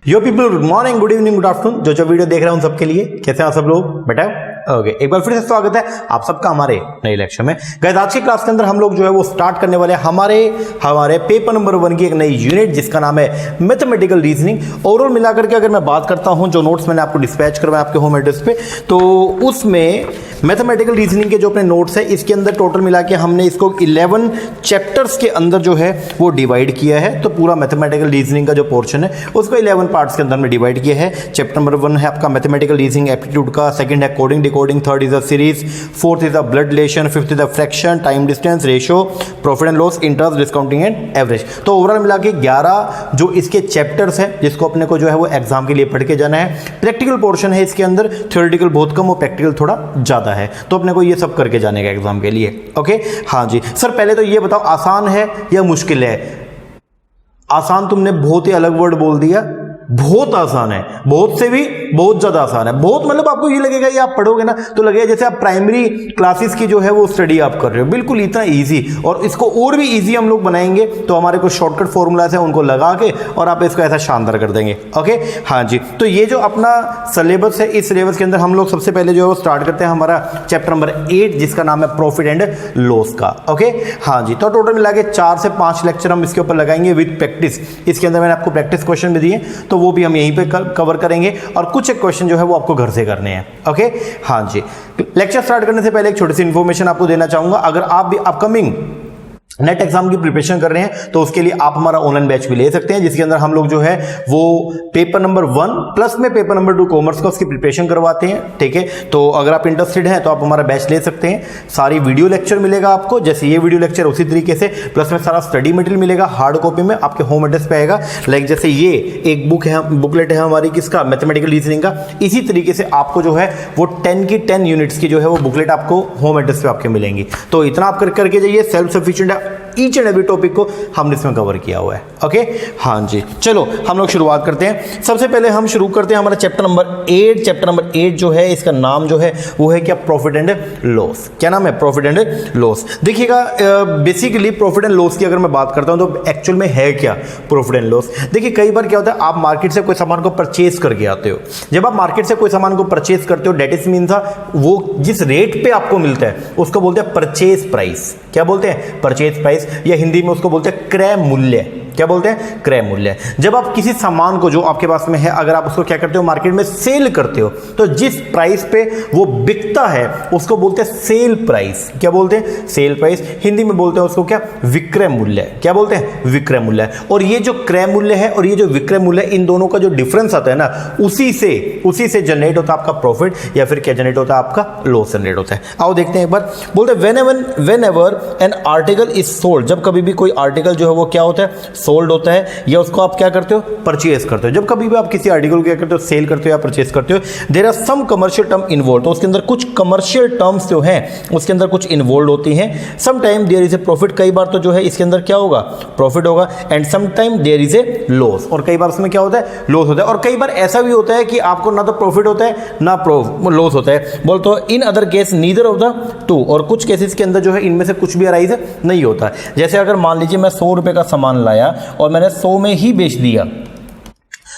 यो people, good morning, good evening, good afternoon. जो video देख रहे हैं उन सबके लिए कैसे हैं आप सब लोग बेटा? ओके, एक बार फिर से स्वागत है आप सबका हमारे नए लेक्चर में। गाइस, आज की क्लास के अंदर हम लोग जो है वो स्टार्ट करने वाले हैं हमारे पेपर नंबर 1 की एक नई यूनिट जिसका नाम है मैथमेटिकल रीजनिंग। ओवरऑल मिलाकर के अगर मैं बात करता हूं, जो नोट्स मैंने आपको डिस्पैच करवाया आपके होम एड्रेस पे, तो उसमें मैथमेटिकल रीजनिंग के जो अपने नोट्स है इसके अंदर टोटल मिला के हमने इसको 11 चैप्टर्स के अंदर जो है वो डिवाइड किया है। तो पूरा मैथमेटिकल रीजनिंग का जो पोर्शन है उसको 11 पार्ट्स के अंदर में डिवाइड किया है। चैप्टर नंबर 1 है आपका मैथमेटिकल रीजनिंग एप्टीट्यूड का, सेकंड है coding decoding, third is a series, fourth is a blood relation, fifth is a fraction, time distance, ratio, profit and loss, interest, discounting and average. तो overall मिला के 11 जो इसके chapters हैं जिसको अपने को जो है वो एग्जाम के लिए पढ़ के जाना है। प्रैक्टिकल पोर्शन है इसके अंदर, थ्योरेटिकल बहुत कम और प्रैक्टिकल थोड़ा ज्यादा है, तो अपने को ये सब करके जाने का एग्जाम के लिए। ओके, हाँ जी सर, पहले तो ये बताओ आसान है या मुश्किल है? आसान तुमने बहुत ही अलग वर्ड बोल दिया, बहुत आसान है, बहुत से भी बहुत ज्यादा आसान है। बहुत मतलब आपको ये लगेगा, ये आप पढ़ोगे ना तो लगेगा जैसे आप प्राइमरी क्लासेस की जो है वो स्टडी आप कर रहे हो, बिल्कुल इतना इजी। और इसको और भी इजी हम लोग बनाएंगे, तो हमारे कुछ शॉर्टकट फॉर्मूलाज है उनको लगा के और आप इसको ऐसा शानदार कर देंगे। ओके, हाँ जी, तो ये जो अपना सिलेबस है, इस सिलेबस के अंदर हम लोग सबसे पहले जो है वो स्टार्ट करते हैं हमारा चैप्टर नंबर 8 जिसका नाम है प्रॉफिट एंड लॉस का। ओके, हाँ जी, तो टोटल मिला के 4 से 5 लेक्चर हम इसके ऊपर लगाएंगे विद प्रैक्टिस। इसके अंदर मैंने आपको प्रैक्टिस क्वेश्चन भी दिए, तो वो भी हम यहीं पे कवर करेंगे और कुछ एक क्वेश्चन जो है वो आपको घर से करने हैं। ओके, हाँ जी, लेक्चर स्टार्ट करने से पहले एक छोटी सी इंफॉर्मेशन आपको देना चाहूंगा। अगर आप भी अपकमिंग नेट एग्जाम की प्रिपरेशन कर रहे हैं तो उसके लिए आप हमारा ऑनलाइन बैच भी ले सकते हैं, जिसके अंदर हम लोग जो है वो पेपर नंबर 1 प्लस में पेपर नंबर 2 कॉमर्स का उसकी प्रिपरेशन करवाते हैं। ठीक है, तो अगर आप इंटरेस्टेड हैं तो आप हमारा बैच ले सकते हैं। सारी वीडियो लेक्चर मिलेगा आपको, जैसे ये वीडियो लेक्चर उसी तरीके से, प्लस में सारा स्टडी मटेरियल मिलेगा हार्ड कॉपी में आपके होम एड्रेस पे आएगा। लाइक जैसे ये एक बुक है, बुकलेट है हमारी किसका, मैथमेटिकल रीजनिंग का। इसी तरीके से आपको जो है वो 10 की 10 यूनिट्स की जो है वो बुकलेट आपको होम एड्रेस पे आपके मिलेंगी। तो इतना आप करके जाइए, सेल्फ सफिशिएंट है, ईच एंड एवरी टॉपिक को हमने इसमें कवर किया हुआ है। ओके, हाँ जी, चलो हम लोग शुरुआत करते हैं। सबसे पहले हम शुरू करते हैं हमारा चैप्टर नंबर 8। चैप्टर नंबर 8 जो है इसका नाम जो है वो है क्या, प्रॉफिट एंड लॉस। क्या नाम है? Profit and loss. देखिएगा, बेसिकली प्रॉफिट एंड लॉस की अगर मैं बात करता हूं तो एक्चुअल में है क्या प्रॉफिट एंड लॉस। देखिए, कई बार क्या होता है, आप मार्केट से कोई सामान को परचेज करके आते हो। जब आप मार्केट से कोई सामान को परचेज करते हो, डेट इज मीन वो जिस रेट पे आपको मिलता है उसको बोलते हैं परचेज प्राइस। क्या बोलते हैं? परचेज प्राइस, या हिंदी में उसको बोलते हैं क्रय मूल्य। क्या बोलते हैं? क्रय मूल्य। जब आप किसी सामान को जो आपके पास में है, अगर आप उसको क्या करते हो, मार्केट में सेल करते हो, तो जिस प्राइस पे वो बिकता है उसको बोलते हैं सेल प्राइस। क्या बोलते हैं? Sale price. हिंदी में बोलते हैं उसको क्या, विक्रय मूल्य। क्या बोलते हैं? विक्रय मूल्य। और ये जो क्रय मूल्य है और ये जो विक्रय मूल्य, इन दोनों का जो डिफरेंस आता है ना, उसी से जनरेट होता है आपका प्रॉफिट, या फिर क्या जनरेट होता है आपका लॉस जनरेट होता है। आओ देखते हैं एक बार। बोलते हैं when ever an article is sold, जब कभी भी कोई आर्टिकल जो है वो क्या होता है, सोल्ड होता है, या उसको आप क्या करते हो, परचेज करते हो। जब कभी भी आप किसी आर्टिकल को क्या करते हो, सेल करते हो या परचेज करते हो, there are some commercial term involve, तो उसके अंदर कुछ कमर्शियल टर्म्स जो हैं उसके अंदर कुछ इन्वॉल्व होती हैं। Some time there is a profit, कई बार तो जो है इसके अंदर क्या होगा, प्रॉफिट होगा, and some time there is a loss, और कई बार उसमें क्या होता है, लॉस होता है। और कई बार ऐसा भी होता है कि आपको ना तो प्रॉफिट होता है ना लॉस होता है। बोलते हो in other case neither of the two, और कुछ केसेस के अंदर जो है इनमें से कुछ भी अराइज नहीं होता। जैसे अगर मान लीजिए मैं 100 रुपए का सामान लाया और मैंने 100 में ही बेच दिया,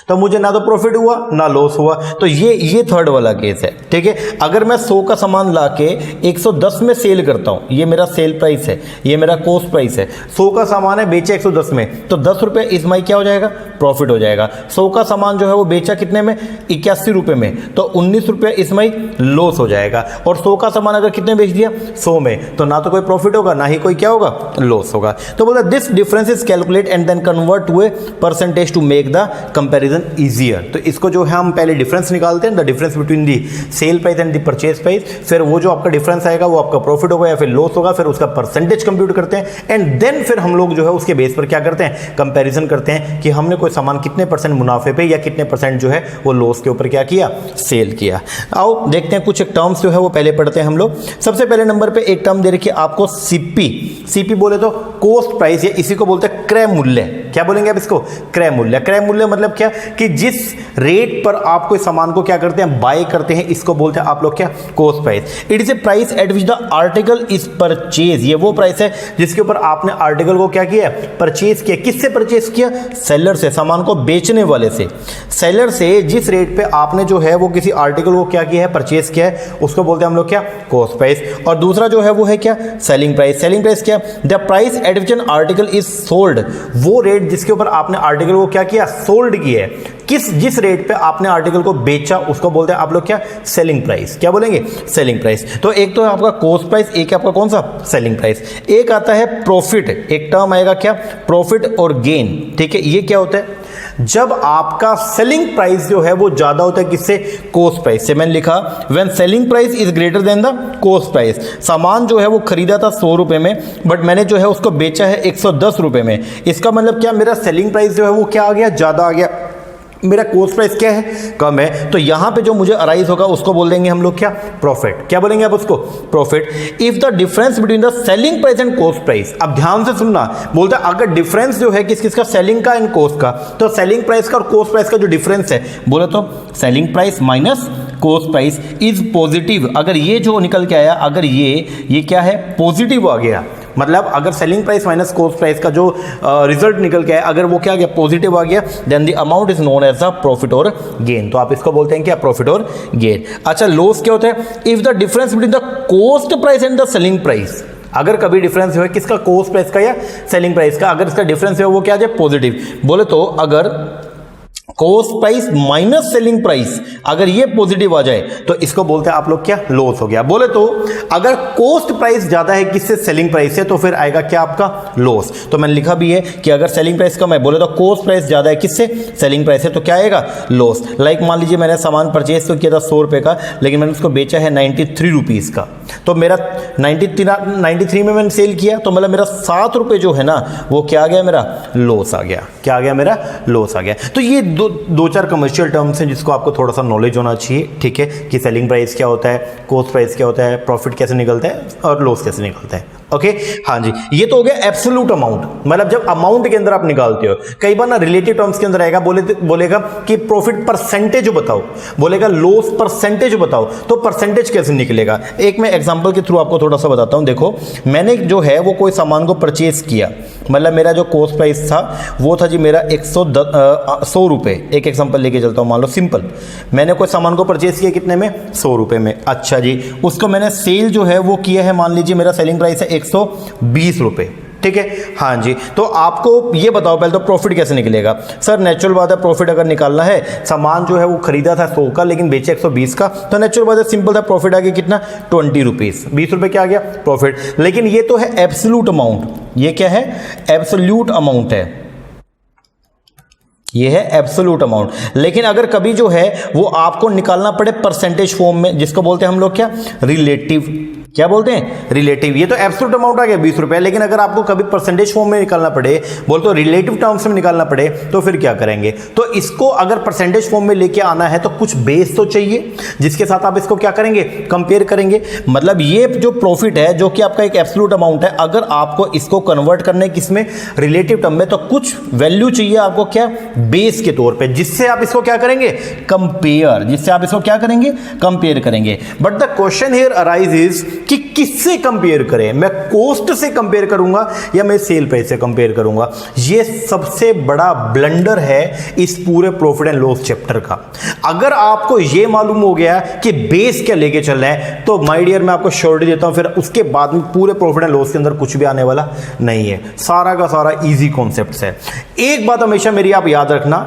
तो मुझे ना तो प्रॉफिट हुआ ना लॉस हुआ। तो ये थर्ड वाला केस है। ठीक है, अगर मैं 100 का सामान लाके 110 में सेल करता हूं, ये मेरा सेल प्राइस है, ये मेरा कॉस्ट प्राइस है। 100 का सामान है, बेचा 110 में, तो 10 रुपए इसमें क्या हो जाएगा, प्रॉफिट हो जाएगा। 100 का सामान जो है वो बेचा कितने में, 81 रुपए में, तो 19 रुपए इसमें लॉस हो जाएगा। और 100 का सामान अगर कितने बेच दिया, 100 में, तो ना तो कोई प्रॉफिट होगा ना ही कोई क्या होगा, लॉस होगा। तो बोलते this difference is calculate and then convert to a percentage to make the comparison easier. तो इसको जो है हम पहले डिफरेंस निकालते हैं, the difference between the sale price and the purchase price. फिर वो जो आपका डिफरेंस आएगा वो आपका प्रॉफिट होगा या फिर लॉस होगा, फिर उसका परसेंटेज कंप्यूट करते हैं, एंड देन फिर हम लोग जो है उसके बेस पर क्या करते हैं, कंपैरिजन करते हैं कि हमने कोई सामान कितने परसेंट मुनाफे पे या कितने परसेंट जो है वो लॉस के ऊपर क्या किया, सेल किया। आओ देखते हैं कुछ एक टर्म्स जो है वो पहले पढ़ते हैं हम लोग। सबसे पहले नंबर पे एक टर्म दे रखी है आपको सीपी बोले तो कॉस्ट प्राइस, या इसी को बोलते हैं क्रय मूल्य। क्या बोलेंगे आप इसको, क्रय मूल्य। क्रय मूल्य मतलब क्या, कि जिस रेट पर आप कोई सामान को क्या करते हैं, बाय करते हैं, इसको बोलते हैं आप लोग क्या, cost price. It is a price at which the article is purchase, ये वो प्राइस है जिसके ऊपर आपने आर्टिकल को क्या किया, परचेज किया। किससे परचेज किया, सेलर से, सामान को बेचने वाले से। सेलर से जिस रेट पे आपने जो है वो किसी आर्टिकल को क्या किया है, परचेज किया है, उसको बोलते हैं हम लोग क्या, कॉस्ट प्राइस। और दूसरा जो है वो है क्या, सेलिंग प्राइस। सेलिंग प्राइस क्या, the price at which an article is sold, वो रेट जिसके ऊपर आपने आर्टिकल को क्या किया, सोल्ड किया है। जिस रेट पे आपने आर्टिकल को बेचा उसको बोलते हैं आप लोग क्या, सेलिंग प्राइस। क्या बोलेंगे, सेलिंग प्राइस। तो एक तो है आपका कॉस्ट प्राइस, एक है आपका कौन सा, सेलिंग प्राइस। एक आता है प्रॉफिट, एक टर्म आएगा क्या, प्रॉफिट और गेन। ठीक है, ये क्या होता है, जब आपका सेलिंग प्राइस जो है वो ज्यादा होता है किससे, कॉस्ट प्राइस से। मैंने लिखा when selling price is greater than the cost price. सामान जो है वो खरीदा था 100 रुपए में, बट मैंने जो है उसको बेचा है 110 रुपए में। इसका मतलब क्या, मेरा सेलिंग प्राइस जो है वो क्या आ गया, ज्यादा आ गया, मेरा कॉस्ट प्राइस क्या है, कम है। तो यहां पे जो मुझे अराइज होगा उसको बोल देंगे हम लोग क्या, प्रॉफिट। क्या बोलेंगे आप उसको, profit. If the difference between the selling price and cost price, अब ध्यान से सुनना, बोलता है अगर डिफरेंस जो है किस किस का, सेलिंग का एंड कॉस्ट का, तो सेलिंग प्राइस का और कॉस्ट प्राइस का जो डिफरेंस है, बोले तो selling price minus cost price is positive. अगर ये जो निकल के आया, अगर ये क्या है, पॉजिटिव आ गया, मतलब अगर selling price minus cost price का जो रिजल्ट निकल के आया, अगर वो क्या आ गया, पॉजिटिव आ गया, then the amount is known as a profit और गेन। तो आप इसको बोलते हैं क्या, प्रॉफिट और गेन। अच्छा, लॉस क्या होता है, if the difference between the cost price and the selling price, अगर कभी डिफरेंस है किसका, कॉस्ट प्राइस का या सेलिंग प्राइस का, अगर इसका डिफरेंस है वो क्या आ जाए, पॉजिटिव। बोले तो अगर cost price minus selling price अगर ये पॉजिटिव आ जाए तो इसको बोलते हैं आप लोग क्या, लॉस हो गया। बोले तो अगर कॉस्ट प्राइस ज्यादा है किससे, सेलिंग प्राइस से, तो फिर आएगा क्या, आपका लॉस। तो मैंने लिखा भी है कि अगर सेलिंग प्राइस कम है, बोले तो कॉस्ट प्राइस ज्यादा है किससे, सेलिंग प्राइस है, तो क्या आएगा, लॉस। लाइक मान लीजिए मैंने सामान परचेज तो किया था 100 रुपए का, लेकिन मैंने उसको बेचा है 93 रुपीज का, तो मेरा 93 में मैंने सेल किया, तो मतलब मेरा 7 रुपए जो है ना वो क्या आ गया, मेरा लॉस आ गया। क्या आ गया, मेरा लॉस आ गया। तो ये दो चार कमर्शियल टर्म्स हैं जिसको आपको थोड़ा सा नॉलेज होना चाहिए। ठीक है, कि सेलिंग प्राइस क्या होता है, कॉस्ट प्राइस क्या होता है, प्रॉफिट कैसे निकलता है और लॉस कैसे निकलता है। ओके, हाँ जी, ये तो हो गया एब्सोल्यूट अमाउंट, मतलब जब अमाउंट के अंदर आप निकालते हो। कई बार ना रिलेटिव टर्म्स के अंदर आएगा, बोलेगा कि प्रॉफिट परसेंटेज बताओ, बोलेगा लॉस परसेंटेज बताओ, तो परसेंटेज कैसे निकलेगा। एक मैं एग्जांपल के थ्रू आपको थोड़ा सा बताता हूं। देखो, मैंने जो है वो कोई सामान को परचेज किया, मतलब मेरा जो कॉस्ट प्राइस था वो था जी मेरा 100 रुपए। एक एग्जांपल लेके चलता हूं, मान लो सिंपल, मैंने कोई सामान को परचेज किया कितने में, 100 रुपए में। अच्छा जी, उसको मैंने सेल जो है वो किया है, मान लीजिए मेरा सेलिंग प्राइस है 120 रुपए। ठीक है, हाँ जी, तो आपको ये बताओ पहले तो प्रॉफिट कैसे निकलेगा। सर नेचुरल बात है, प्रॉफिट अगर निकालना है, सामान जो है वो खरीदा था 100 का लेकिन बेचे 120 का, तो नेचुरल बात है, सिंपल था, प्रॉफिट आ गया कितना, 20 रुपीज, 20 रुपए क्या आ गया, प्रॉफिट। लेकिन ये तो है एब्सोल्यूट अमाउंट, ये क्या है, एब्सोल्यूट अमाउंट है, ये है एब्सोल्यूट अमाउंट। लेकिन अगर कभी जो है वो आपको निकालना पड़े परसेंटेज फॉर्म में, जिसको बोलते हैं हम लोग क्या, रिलेटिव। क्या बोलते हैं, रिलेटिव। ये तो एब्सोल्यूट अमाउंट आ गया 20 रुपए, लेकिन अगर आपको कभी परसेंटेज फॉर्म में निकालना पड़े, बोल तो रिलेटिव टर्म्स में निकालना पड़े, तो फिर क्या करेंगे। तो इसको अगर परसेंटेज फॉर्म में लेके आना है तो कुछ बेस तो चाहिए जिसके साथ आप इसको क्या करेंगे, कंपेयर करेंगे। मतलब ये जो प्रॉफिट है जो कि आपका एक एब्सोल्यूट अमाउंट है, अगर आपको इसको कन्वर्ट करने किसमें, रिलेटिव टर्म में, तो कुछ वैल्यू चाहिए आपको क्या, बेस के तौर पे, जिससे आप इसको क्या करेंगे, कंपेयर, जिससे आप इसको क्या करेंगे, कंपेयर करेंगे। But the question here arises कि किससे कंपेयर करें, मैं कॉस्ट से कंपेयर करूंगा या मैं सेल प्राइस से कंपेयर करूंगा। ये सबसे बड़ा ब्लंडर है इस पूरे प्रॉफिट एंड लॉस चैप्टर का। अगर आपको ये मालूम हो गया कि बेस क्या लेके चल रहा है, तो माय डियर मैं आपको श्योरिटी देता हूं, फिर उसके बाद में पूरे प्रॉफिट एंड लॉस के अंदर कुछ भी आने वाला नहीं है। सारा का सारा इजी कॉन्सेप्ट्स है। एक बात हमेशा मेरी आप याद रखना,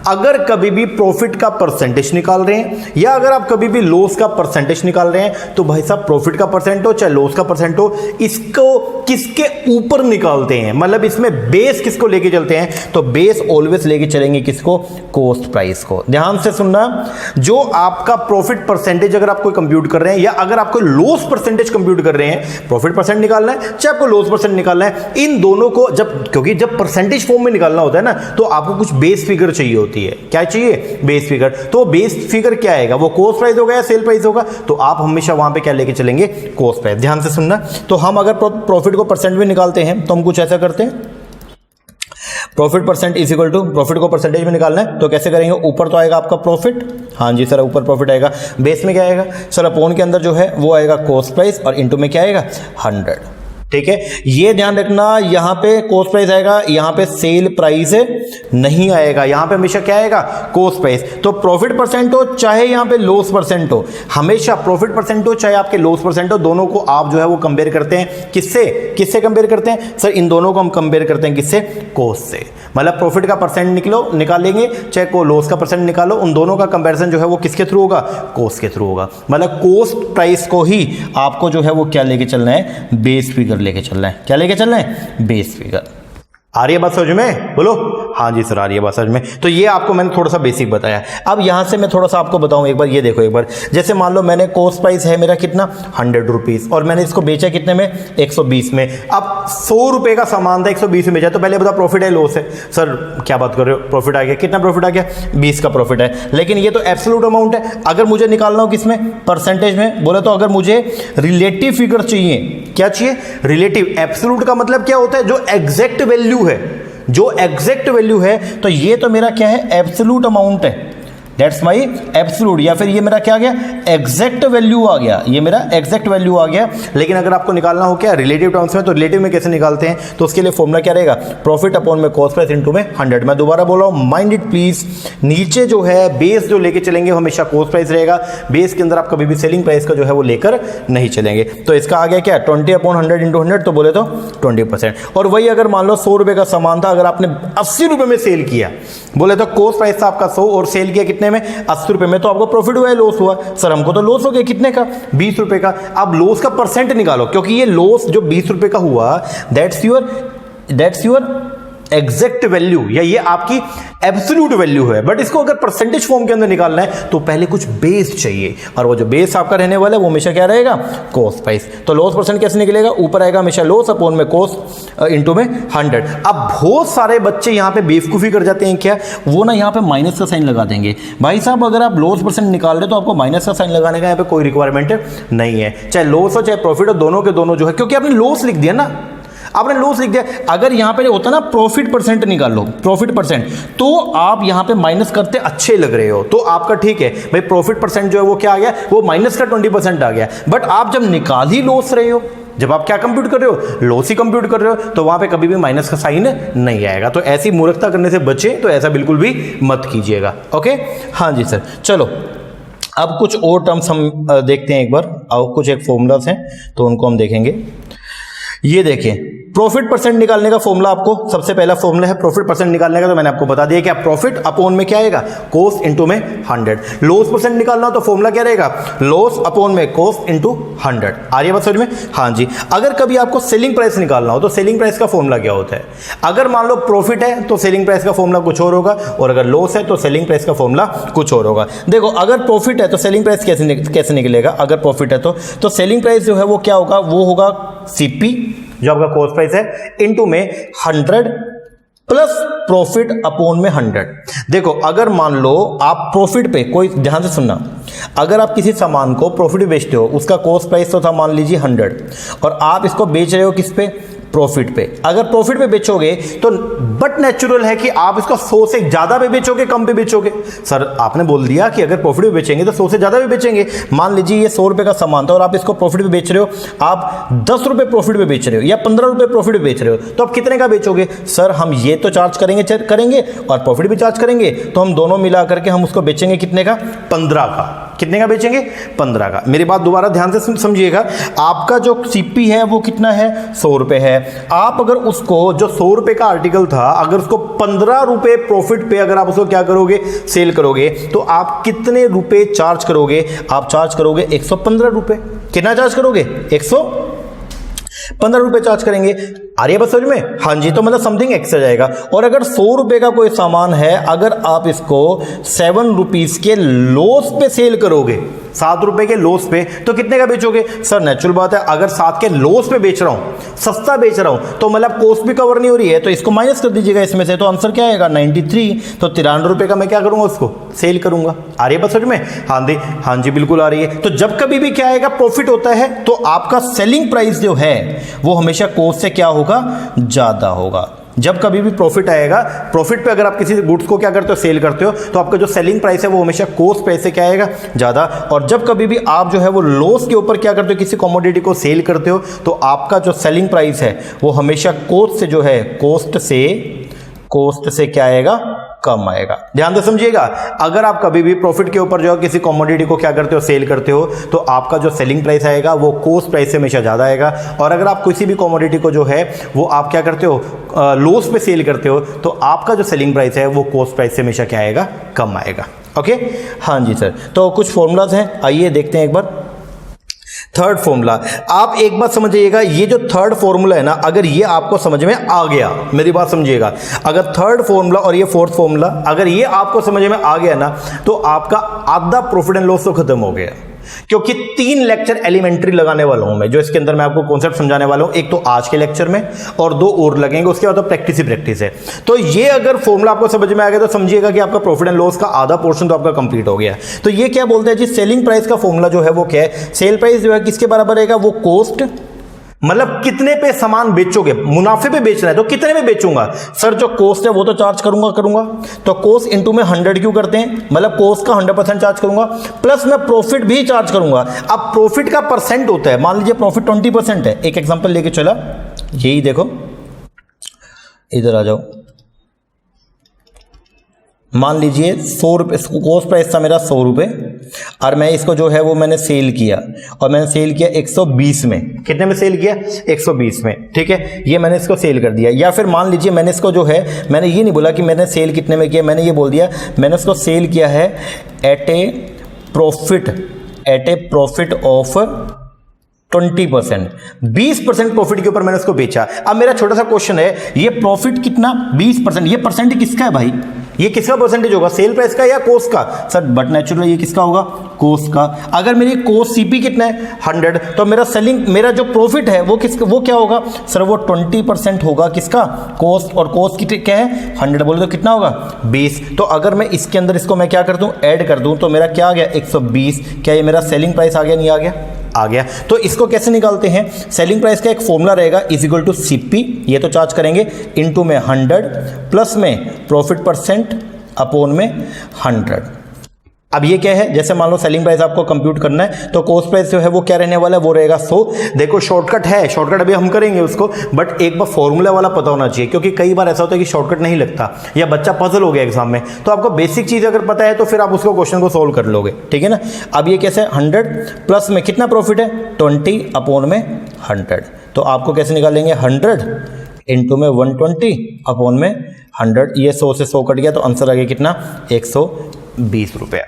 अगर कभी भी प्रॉफिट का परसेंटेज निकाल रहे हैं या अगर आप कभी भी लॉस का परसेंटेज निकाल रहे हैं, तो भाई साहब प्रॉफिट का परसेंट हो चाहे लॉस का परसेंट हो, इसको किसके ऊपर निकालते हैं, मतलब इसमें बेस किसको लेके चलते हैं, तो बेस ऑलवेज लेके चलेंगे किसको, कॉस्ट प्राइस को। ध्यान से सुनना, जो आपका प्रॉफिट परसेंटेज अगर आप कोई कंप्यूट कर रहे हैं या अगर आपको लॉस परसेंटेज कंप्यूट कर रहे हैं, प्रॉफिट परसेंट निकालना है चाहे आपको लॉस परसेंट निकालना है, इन दोनों को क्योंकि जब परसेंटेज फॉर्म में निकालना होता है ना, तो आपको कुछ बेस फिगर चाहिए होती है। क्या चाहिए, बेस फिगर। तो बेस फिगर क्या आएगा, वो कॉस्ट प्राइस होगा या सेल प्राइस होगा, तो आप हमेशा वहां पे क्या लेके चलेंगे, कॉस्ट प्राइस। ध्यान से सुनना, तो हम अगर प्रॉफिट को परसेंट में निकालते हैं तो हम कुछ ऐसा करते हैं, profit percent is equal to, profit को परसेंटेज में निकालना है तो कैसे करेंगे, ऊपर तो आएगा आपका प्रॉफिट, हाँ जी सर ऊपर प्रॉफिट आएगा, बेस में क्या आएगा सर, अपॉन के अंदर जो है वो आएगा कॉस्ट प्राइस और इनटू में क्या आएगा 100। ठीक है, ये ध्यान रखना, यहां पे कॉस्ट प्राइस आएगा, यहां पे सेल प्राइस नहीं आएगा, यहां पे हमेशा क्या आएगा कॉस्ट प्राइस। तो प्रॉफिट परसेंट हो चाहे यहां पे लॉस परसेंट हो, हमेशा प्रॉफिट परसेंट हो चाहे आपके लॉस परसेंट हो, दोनों को आप जो है वो कंपेयर करते हैं किससे, किससे कंपेयर करते हैं सर, इन दोनों को हम कंपेयर करते हैं किससे, कॉस्ट से। मतलब प्रॉफिट का परसेंट निकालेंगे चाहे को लॉस का परसेंट निकालो, उन दोनों का कंपैरिजन जो है वो किसके थ्रू होगा, कॉस्ट के थ्रू होगा। मतलब कॉस्ट प्राइस को ही आपको जो है वो क्या लेके चलना है, बेस फिगर लेके चलना है, क्या लेके चलना है, बेस फिगर। आ रही है बात समझ में, बोलो हाँ जी सर आ रही है बात समझ में। तो ये आपको मैंने थोड़ा सा बेसिक बताया। अब यहां से मैं थोड़ा सा आपको बताऊं एक बार, ये देखो एक बार, जैसे मान लो मैंने कॉस्ट प्राइस है मेरा कितना 100 रुपीज और मैंने इसको बेचा कितने में 120 में। अब 100 रुपए का सामान था 120 में बेचा, तो पहले बता प्रॉफिट है लॉस है, सर क्या बात कर रहे हो, प्रॉफिट आ गया, कितना प्रॉफिट आ गया 20 का प्रॉफिट है, लेकिन ये तो एब्सोल्यूट अमाउंट है। अगर मुझे निकालना हो किसमें, परसेंटेज में, बोले तो अगर मुझे रिलेटिव फिगर चाहिए, क्या चाहिए रिलेटिव, एब्सोल्यूट का मतलब क्या होता है जो एग्जैक्ट वैल्यू है, जो एग्जैक्ट वैल्यू है, तो ये तो मेरा क्या है एब्सोल्यूट अमाउंट है, दैट्स माई एब्सोल्यूट, या फिर ये मेरा क्या आ गया एग्जैक्ट वैल्यू आ गया, ये मेरा एग्जैक्ट वैल्यू आ गया। लेकिन अगर आपको निकालना हो क्या रिलेटिव टर्म्स में, तो रिलेटिव में कैसे निकालते हैं, तो उसके लिए फॉर्मूला क्या रहेगा, प्रॉफिट अपॉन में कॉस्ट प्राइस इनटू में 100। मैं दोबारा बोल रहा हूं, माइंड इट प्लीज, नीचे जो है बेस जो लेके चलेंगे हमेशा कॉस्ट प्राइस रहेगा, बेस के अंदर आप कभी भी सेलिंग प्राइस का जो है वो लेकर नहीं चलेंगे। तो इसका आ गया क्या 20 अपॉन 100 इंटू 100, तो बोले तो 20%। और वही अगर मान लो 100 रुपए का सामान था, अगर आपने 80 रुपए में सेल किया, बोले तो कॉस्ट प्राइस था आपका 100 और सेल किया कितने में 80 रुपए में, तो आपको प्रॉफिट हुआ है लॉस हुआ, सर हमको तो लॉस हो गया कितने का 20 रुपए का। अब लॉस का परसेंट निकालो, क्योंकि ये लॉस जो 20 रुपए का हुआ दैट्स योर एग्जैक्ट वैल्यू, या ये आपकी एब्सोल्यूट वैल्यू है, बट इसको अगर परसेंटेज फॉर्म के अंदर निकालना है तो पहले कुछ बेस चाहिए, और वो जो बेस आपका रहने वाला है वो हमेशा क्या रहेगा कॉस्ट प्राइस। तो लॉस परसेंट कैसे निकलेगा, ऊपर आएगा हमेशा लॉस अपॉन में कॉस्ट इनटू में 100। अब बहुत सारे बच्चे यहां पे बेवकूफी कर जाते हैं, क्या वो ना यहां पे माइनस का साइन लगा देंगे। भाई साहब अगर आप लॉस परसेंट निकाल रहे तो आपको माइनस का साइन लगाने का यहां पे कोई रिक्वायरमेंट नहीं है, चाहे लॉस हो चाहे प्रॉफिट हो, दोनों के दोनों जो है, क्योंकि आपने लॉस लिख दिया ना, आपने लॉस लिख दिया। अगर यहां पे होता ना प्रॉफिट परसेंट निकाल लो, प्रॉफिट परसेंट, तो आप यहां पे माइनस करते अच्छे लग रहे हो तो आपका ठीक है भाई, प्रॉफिट परसेंट जो है वो क्या आ गया, वो माइनस का 20% आ गया। बट आप जब निकाल ही लॉस रहे हो, जब आप क्या कंप्यूट कर रहे हो, लॉस ही कंप्यूट कर रहे हो, तो वहां पे कभी भी माइनस का साइन नहीं आएगा। तो ऐसी मूर्खता करने से बचे, तो ऐसा बिल्कुल भी मत कीजिएगा। ओके हाँ जी सर, चलो अब कुछ और टर्म्स हम देखते हैं एक बार, और कुछ एक फॉर्मूलास हैं तो उनको हम देखेंगे। ये देखें प्रॉफिट परसेंट निकालने का फॉर्मूला, आपको सबसे पहला फॉर्मूला है प्रॉफिट परसेंट निकालने का, तो मैंने आपको बता दिया क्या प्रॉफिट अपॉन में क्या आएगा कॉस्ट इनटू में 100। लॉस परसेंट निकालना हो तो फॉर्मूला क्या रहेगा, लॉस अपॉन में कॉस्ट इनटू 100। आ रही है बात समझ में, हाँ जी। अगर कभी आपको सेलिंग प्राइस निकालना हो तो सेलिंग प्राइस का फॉर्मूला क्या होता है, अगर मान लो प्रॉफिट है तो सेलिंग प्राइस का फॉर्मूला कुछ और होगा, और अगर लॉस है तो सेलिंग प्राइस का फॉर्मूला कुछ और होगा। देखो अगर प्रॉफिट है तो सेलिंग प्राइस कैसे निकलेगा, अगर प्रॉफिट है तो सेलिंग प्राइस जो है वो क्या होगा, वो होगा सीपी जो आपका कॉस्ट प्राइस है इनटू में 100 प्लस प्रॉफिट अपॉन में 100। देखो अगर मान लो आप प्रॉफिट पे, कोई ध्यान से सुनना, अगर आप किसी सामान को प्रॉफिट पे बेचते हो, उसका कॉस्ट प्राइस तो था मान लीजिए 100, और आप इसको बेच रहे हो किस पे, प्रॉफिट पे। अगर प्रॉफिट पे बेचोगे तो बट नेचुरल है कि आप इसको 100 से ज्यादा पे बेचोगे, कम पे बेचोगे। सर आपने बोल दिया कि अगर प्रॉफिट पे बेचेंगे तो 100 से ज्यादा पे बेचेंगे। मान लीजिए ये 100 रुपए का सामान था और आप इसको प्रॉफिट पे बेच रहे हो, आप 10 रुपए प्रॉफिट पे बेच रहे हो या 15 रुपए प्रॉफिट पे बेच रहे हो, तो आप कितने का बेचोगे, सर हम ये तो चार्ज करेंगे और प्रॉफिट भी चार्ज करेंगे, तो हम दोनों मिला करके हम उसको बेचेंगे कितने का, 15 का। कितने का बेचेंगे, 15 का। मेरी बात दोबारा ध्यान से समझिएगा, आपका जो सीपी है वो कितना है, 100 रुपए है। आप अगर उसको जो 100 रुपए का आर्टिकल था, अगर उसको 15 रुपए प्रॉफिट पे अगर आप उसको क्या करोगे, सेल करोगे, तो आप कितने रुपए चार्ज करोगे, आप चार्ज करोगे 115 रुपए। कितना चार्ज करोगे, 115 रुपए चार्ज करेंगे। आ रही है बस समझ में, हाँ जी। तो मतलब समथिंग एक्स्ट्रा जाएगा। और अगर 100 रुपए का कोई सामान है, अगर आप इसको 7 रुपीज के लॉस पे सेल करोगे, 7 रुपए के लॉस पे, तो कितने का बेचोगे, सर नेचुरल बात है, अगर 7 के लॉस पे बेच रहा हूं, सस्ता बेच रहा हूं, तो मतलब कॉस्ट भी कवर नहीं हो रही है, तो इसको माइनस कर दीजिएगा इसमें से, तो आंसर क्या आएगा 93। तो 93 रुपए का मैं क्या करूंगा, उसको सेल करूंगा। आ रही है बस समझ में, हाँ जी बिल्कुल आ रही है। तो जब कभी भी क्या आएगा, प्रॉफिट होता है, तो आपका सेलिंग प्राइस जो है वो हमेशा कॉस्ट से क्या होगा, ज्यादा होगा। जब कभी भी प्रॉफिट आएगा, प्रॉफिट पे अगर आप किसी गुड्स को क्या करते हो, सेल करते हो, तो आपका जो सेलिंग प्राइस है वो हमेशा कॉस्ट प्राइस से क्या आएगा, ज़्यादा। और जब कभी भी आप जो है वो लॉस के ऊपर क्या करते हो, किसी कमोडिटी को सेल करते हो, तो आपका जो सेलिंग प्राइस है वो हमेशा कॉस्ट से जो है, कॉस्ट से क्या आएगा, कम आएगा। ध्यान से समझिएगा, अगर आप कभी भी प्रॉफिट के ऊपर जो है किसी कमोडिटी को क्या करते हो, सेल करते हो, तो आपका जो सेलिंग प्राइस आएगा वो कॉस्ट प्राइस से हमेशा ज़्यादा आएगा। और अगर आप किसी भी कमोडिटी को जो है वो आप क्या करते हो, लॉस पे सेल करते हो, तो आपका जो सेलिंग प्राइस है वो कॉस्ट प्राइस से हमेशा क्या आएगा, कम आएगा। ओके, हाँ जी सर। तो कुछ फॉर्मूलाज हैं, आइए देखते हैं एक बार। थर्ड फॉर्मूला, आप एक बात समझिएगा, ये जो थर्ड फॉर्मूला है ना, अगर ये आपको समझ में आ गया, मेरी बात समझिएगा, अगर थर्ड फॉर्मूला और ये फोर्थ फॉर्मूला अगर ये आपको समझ में आ गया ना, तो आपका आधा प्रॉफिट एंड लॉस तो खत्म हो गया। क्योंकि 3 लेक्चर एलिमेंट्री लगाने वाला हूं मैं, जो इसके अंदर मैं आपको कॉन्सेप्ट समझाने वाला हूं, एक तो आज के लेक्चर में और 2 और लगेंगे, उसके बाद तो प्रैक्टिस ही प्रैक्टिस है। तो ये अगर फॉर्मूला आपको समझ में आ गया तो समझिएगा कि आपका प्रॉफिट एंड लॉस का आधा पोर्शन तो आपका कंप्लीट हो गया। तो ये क्या बोलते हैं जी, सेलिंग प्राइस का फॉर्मूला जो है वो क्या है, सेल प्राइस जो है किसके बराबर रहेगा, वो कॉस्ट, मतलब कितने पे सामान बेचोगे, मुनाफे पे बेचना है तो कितने में बेचूंगा सर, जो कॉस्ट है वो तो चार्ज करूंगा, तो कॉस्ट इनटू में 100 क्यों करते हैं, मतलब कॉस्ट का 100% चार्ज करूंगा, प्लस मैं प्रॉफिट भी चार्ज करूंगा। अब प्रॉफिट का परसेंट होता है, मान लीजिए प्रॉफिट 20% है, एक एग्जांपल लेके चला, यही देखो, इधर आ जाओ, मान लीजिए 100 रुपये कॉस्ट प्राइस था मेरा 100 रुपये, और मैं इसको जो है वो मैंने सेल किया, और मैंने सेल किया 120 में, कितने में सेल किया, 120 में, ठीक है, ये मैंने इसको सेल कर दिया। या फिर मान लीजिए मैंने इसको जो है, मैंने ये नहीं बोला कि मैंने सेल कितने में किया, मैंने ये बोल दिया मैंने इसको सेल किया है at a profit of 20%, 20% profit के ऊपर मैंने उसको बेचा। अब मेरा छोटा सा क्वेश्चन है, ये प्रॉफिट कितना, 20%, ये परसेंट किसका है भाई, ये किसका परसेंटेज होगा, सेल प्राइस का या कॉस्ट का, सर बट नेचुरल ये किसका होगा, कॉस्ट का। अगर मेरी कॉस्ट सीपी कितना है 100, तो मेरा जो प्रॉफिट है वो क्या होगा सर, वो 20% होगा, किसका, कॉस्ट, और कॉस्ट की क्या है 100, बोले तो कितना होगा 20। तो अगर मैं इसके अंदर इसको मैं क्या कर दूं, ऐड कर दूं, तो मेरा क्या आ गया 120, क्या ये मेरा सेलिंग प्राइस आ गया, नहीं आ गया। तो इसको कैसे निकालते हैं, सेलिंग प्राइस का एक फॉर्मूला रहेगा, इज इक्वल टू सीपी, ये तो चार्ज करेंगे, इनटू में 100, प्लस में प्रॉफिट परसेंट अपॉन में 100। अब ये क्या है, जैसे मान लो सेलिंग प्राइस आपको कंप्यूट करना है, तो कॉस्ट प्राइस जो है वो क्या रहने वाला है, वो रहेगा 100। देखो शॉर्टकट है, शॉर्टकट अभी हम करेंगे उसको, बट एक बार फॉर्मूला वाला पता होना चाहिए, क्योंकि कई बार ऐसा होता है कि शॉर्टकट नहीं लगता, या बच्चा पजल हो गया एग्जाम में, तो आपको बेसिक चीज अगर पता है तो फिर आप उसको क्वेश्चन को सोल्व कर लोगे, ठीक है ना। अब ये कैसे, 100 प्लस में कितना प्रॉफिट है 20 अपॉन में 100, तो आपको कैसे निकालेंगे 100 इंटू में 120 अपॉन में 100, ये 100 से 100 कट गया, तो आंसर आ गया कितना 120 रुपया।